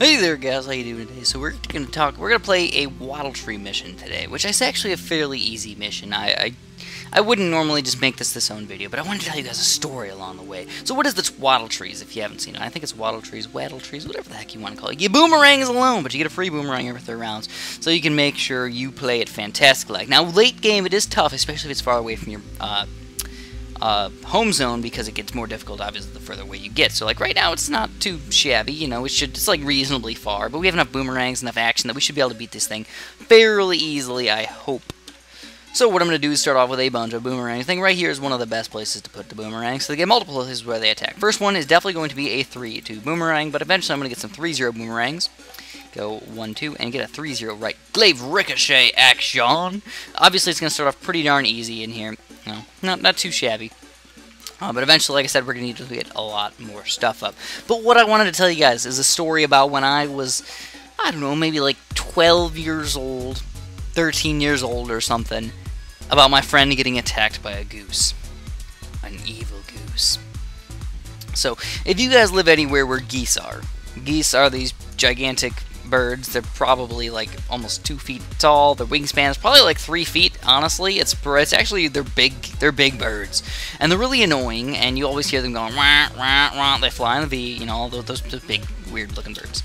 Hey there guys, how you doing today? So we're gonna play a Wattle Tree mission today, which is actually a fairly easy mission. I wouldn't normally just make this own video, but I wanted to tell you guys a story along the way. So what is this Wattle Trees, if you haven't seen it? I think it's Wattle Trees, whatever the heck you want to call it. You boomerangs alone, but you get a free boomerang every 3 rounds, so you can make sure you play it fantastic like. Now, late game, it is tough, especially if it's far away from your home zone, because it gets more difficult obviously the further away you get. So like right now it's not too shabby, you know, it's like reasonably far, but we have enough boomerangs, enough action that we should be able to beat this thing fairly easily, I hope. So what I'm going to do is start off with a bunch of boomerangs. I think right here is one of the best places to put the boomerangs, so they get multiple places where they attack. First one is definitely going to be a 3-2 boomerang, but eventually I'm going to get some 3-0 boomerangs. Go 1-2 and get a 3-0 right glaive ricochet action. Obviously it's going to start off pretty darn easy in here. No, not too shabby. But eventually, like I said, we're going to need to get a lot more stuff up. But what I wanted to tell you guys is a story about when I was, I don't know, maybe like 12 years old, 13 years old or something, about my friend getting attacked by a goose. An evil goose. So, if you guys live anywhere where geese are these gigantic birds. They're probably like almost 2 feet tall. Their wingspan is probably like 3 feet. Honestly, it's actually they're big birds, and they're really annoying. And you always hear them going wah wah wah. They fly in the V, you know, those big weird looking birds.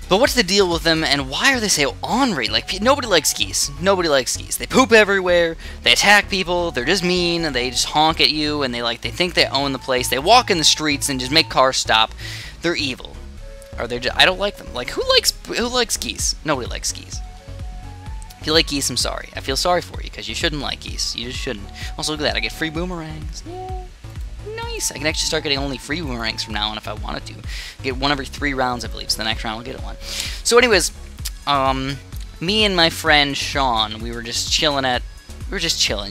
But what's the deal with them, and why are they so ornery? Like, nobody likes geese. Nobody likes geese. They poop everywhere. They attack people. They're just mean. And they just honk at you, and they think they own the place. They walk in the streets and just make cars stop. They're evil. Or they're just, I don't like them. Like, who likes geese? Nobody likes geese. If you like geese, I'm sorry. I feel sorry for you, because you shouldn't like geese. You just shouldn't. Also, look at that. I get free boomerangs. Yeah. Nice. I can actually start getting only free boomerangs from now on if I wanted to. Get one every 3 rounds, I believe. So the next round I'll get one. So anyways, me and my friend Sean, we were just chilling,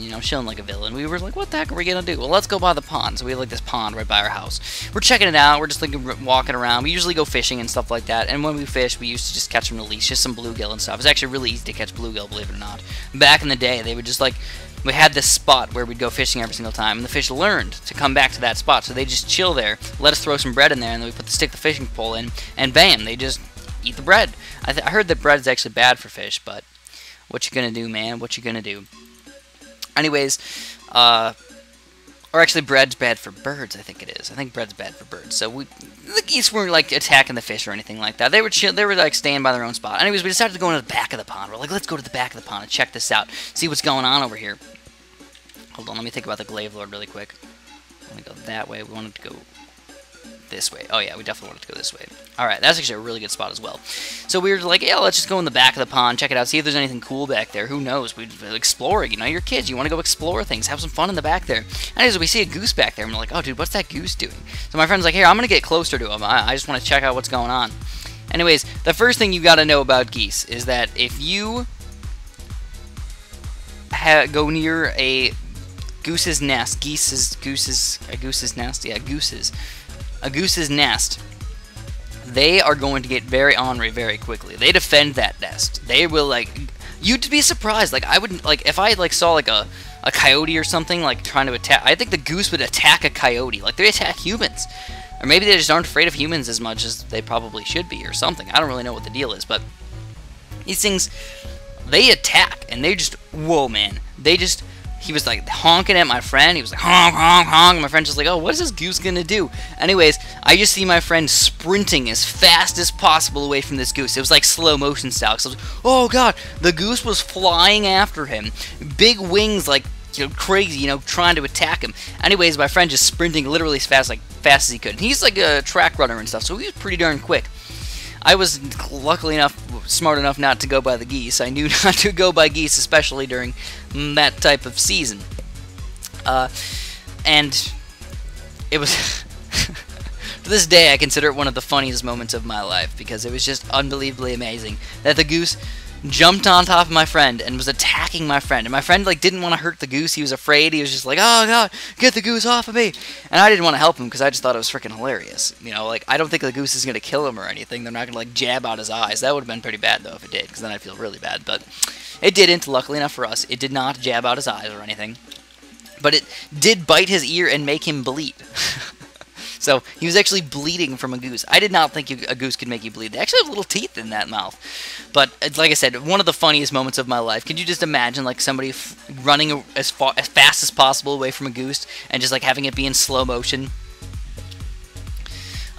you know, chilling like a villain. We were like, what the heck are we gonna do? Well, let's go by the pond. So we have like this pond right by our house. We're checking it out. We're just like walking around. We usually go fishing and stuff like that. And when we fish, we used to just catch them to leash, just some bluegill and stuff. It's actually really easy to catch bluegill, believe it or not. Back in the day, they would just like, we had this spot where we'd go fishing every single time, and the fish learned to come back to that spot. So they just chill there, let us throw some bread in there, and then we stick the fishing pole in, and bam, they just eat the bread. I heard that bread is actually bad for fish, but what you gonna do, man? What you gonna do? Anyways, or actually bread's bad for birds, I think it is. I think bread's bad for birds. So the geese weren't like attacking the fish or anything like that. They were chill, they were like staying by their own spot. Anyways, we decided to go into the back of the pond. We're like, let's go to the back of the pond and check this out. See what's going on over here. Hold on, let me think about the glaive lord really quick. Let me go that way. We wanted to go this way. Oh yeah, we definitely wanted to go this way. Alright, that's actually a really good spot as well. So we were like, yeah, let's just go in the back of the pond, check it out, see if there's anything cool back there. Who knows? We'd explore it, you know, you're kids, you want to go explore things, have some fun in the back there. Anyways, we see a goose back there, and we're like, oh dude, what's that goose doing? So my friend's like, here, I'm going to get closer to him. I just want to check out what's going on. Anyways, the first thing you got to know about geese is that if you go near a goose's nest, a goose's nest, they are going to get very ornery very quickly. They defend that nest. They will, like, you'd be surprised. Like, I wouldn't, like, if I, like, saw, like, a coyote or something, like, trying to attack, I think the goose would attack a coyote. Like, they attack humans. Or maybe they just aren't afraid of humans as much as they probably should be or something. I don't really know what the deal is, but these things, they attack, and they just, whoa, man. They just, he was like honking at my friend. He was like honk, honk, honk. And my friend's just like, oh, what is this goose gonna do? Anyways, I just see my friend sprinting as fast as possible away from this goose. It was like slow motion style. So I was like, oh god, the goose was flying after him. Big wings, like, you know, crazy, you know, trying to attack him. Anyways, my friend just sprinting literally as fast as he could. And he's like a track runner and stuff, so he was pretty darn quick. I was luckily enough, smart enough not to go by the geese. I knew not to go by geese, especially during that type of season. And it was, to this day, I consider it one of the funniest moments of my life, because it was just unbelievably amazing that the goose jumped on top of my friend and was attacking my friend. And my friend, like, didn't want to hurt the goose. He was afraid. He was just like, oh god, get the goose off of me. And I didn't want to help him because I just thought it was freaking hilarious. You know, like, I don't think the goose is going to kill him or anything. They're not going to, like, jab out his eyes. That would have been pretty bad, though, if it did, because then I'd feel really bad. But it didn't, luckily enough for us. It did not jab out his eyes or anything. But it did bite his ear and make him bleed. So he was actually bleeding from a goose. I did not think a goose could make you bleed. They actually have little teeth in that mouth. But like I said, one of the funniest moments of my life. Could you just imagine like somebody running as fast as possible away from a goose and just like having it be in slow motion?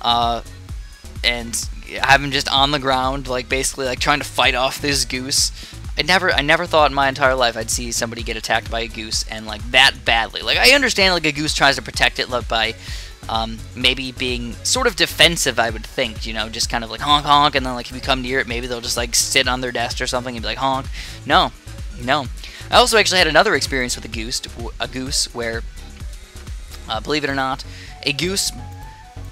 And have him just on the ground, like basically like trying to fight off this goose. I never thought in my entire life I'd see somebody get attacked by a goose and like that badly. Like I understand like a goose tries to protect it by maybe being sort of defensive, I would think, you know, just kind of like honk honk, and then like if you come near it, maybe they'll just like sit on their desk or something and be like honk. No. I also actually had another experience with a goose where, believe it or not, a goose,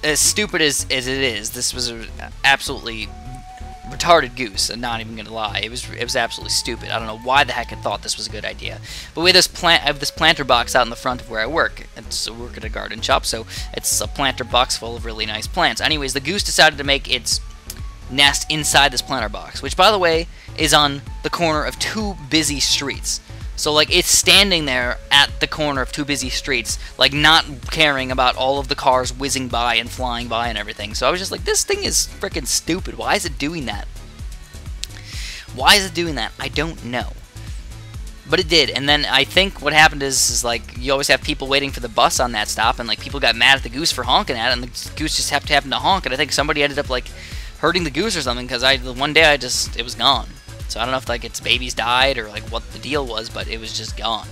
as stupid as it is, this was an absolutely retarded goose, and not even gonna lie, it was absolutely stupid. I don't know why the heck I thought this was a good idea. But we have I have this planter box out in the front of where I work. I work at a garden shop, so it's a planter box full of really nice plants. Anyways, the goose decided to make its nest inside this planter box, which, by the way, is on the corner of 2 busy streets. So, like, it's standing there at the corner of 2 busy streets, like, not caring about all of the cars whizzing by and flying by and everything. So I was just like, this thing is freaking stupid. Why is it doing that? Why is it doing that? I don't know. But it did. And then I think what happened is like, you always have people waiting for the bus on that stop, and, like, people got mad at the goose for honking at it, and the goose just happened to honk, and I think somebody ended up, like, hurting the goose or something, because one day it was gone. So I don't know if like its babies died or like what the deal was, but it was just gone.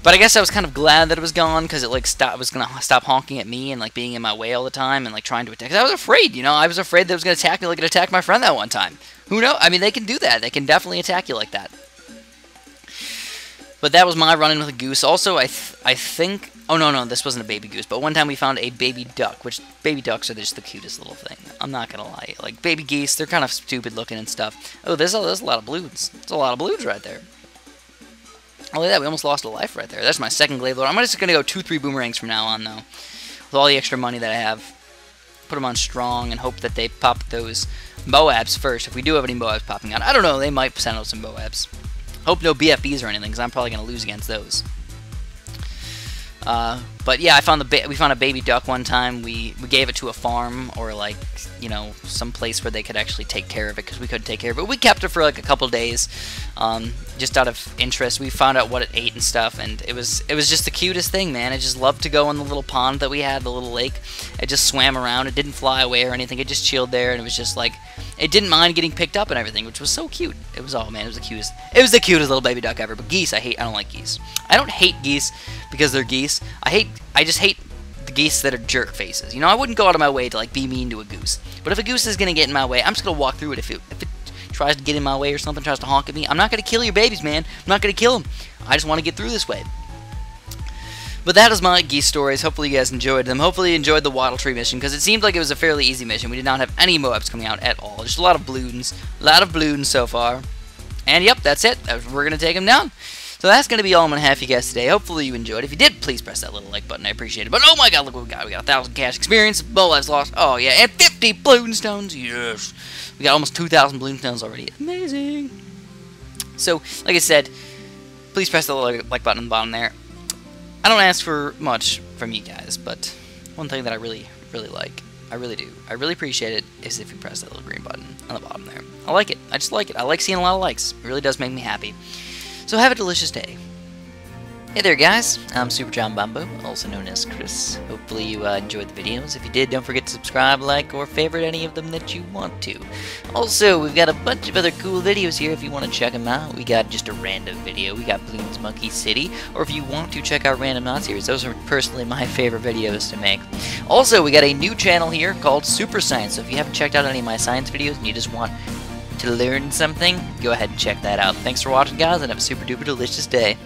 But I guess I was kind of glad that it was gone, because it like was gonna stop honking at me and like being in my way all the time and like trying to attack. 'Cause I was afraid, you know, I was afraid that it was gonna attack me like it attacked my friend that one time. Who knows? I mean, they can do that. They can definitely attack you like that. But that was my run-in with a goose. Also, I think... Oh, no, this wasn't a baby goose. But one time we found a baby duck, which baby ducks are just the cutest little thing. I'm not going to lie. Like, baby geese, they're kind of stupid looking and stuff. Oh, there's a lot of balloons. There's a lot of balloons right there. Oh, look at that. We almost lost a life right there. That's my second glaive lord. I'm just going to go 2-3 boomerangs from now on, though. With all the extra money that I have. Put them on strong and hope that they pop those Moabs first. If we do have any Moabs popping out. I don't know. They might send out some Moabs. Hope no BFBs or anything, because I'm probably going to lose against those. But yeah, we found a baby duck one time. We gave it to a farm, or like, you know, some place where they could actually take care of it, because we couldn't take care of it. We kept it for like a couple days, just out of interest. We found out what it ate and stuff, and it was just the cutest thing, man. It just loved to go in the little pond that we had, the little lake. It just swam around. It didn't fly away or anything. It just chilled there, and it was just like, it didn't mind getting picked up and everything, which was so cute. It was, oh man, it was the cutest. It was the cutest little baby duck ever. But geese, I don't like geese. I don't hate geese because they're geese. I just hate the geese that are jerk faces. You know, I wouldn't go out of my way to like be mean to a goose. But if a goose is gonna get in my way, I'm just gonna walk through it. If it tries to get in my way or something, tries to honk at me, I'm not gonna kill your babies, man. I'm not gonna kill them. I just want to get through this way. But that is my geese stories. Hopefully you guys enjoyed them. Hopefully you enjoyed the Wattle Tree mission, because it seemed like it was a fairly easy mission. We did not have any Moabs coming out at all. Just a lot of balloons. A lot of balloons so far. And yep, that's it. We're going to take them down. So that's going to be all I'm going to have for you guys today. Hopefully you enjoyed. If you did, please press that little like button. I appreciate it. But oh my god, look what we got. We got 1,000 cash experience. Moabs lost. Oh yeah, and 50 balloon stones. Yes. We got almost 2,000 balloon stones already. Amazing. So, like I said, please press the little like button on the bottom there. I don't ask for much from you guys, but one thing that I really like, I really do, I really appreciate it, is if you press that little green button on the bottom there. I like it. I just like it. I like seeing a lot of likes. It really does make me happy. So have a delicious day. Hey there guys, I'm Super John Bumbo, also known as Chris. Hopefully you enjoyed the videos. If you did, don't forget to subscribe, like, or favorite any of them that you want to. Also, we've got a bunch of other cool videos here if you want to check them out. We got just a random video, we got Bloons Monkey City, or if you want to check out Random Knot Series, those are personally my favorite videos to make. Also, we got a new channel here called Super Science, so if you haven't checked out any of my science videos and you just want to learn something, go ahead and check that out. Thanks for watching guys, and have a super duper delicious day.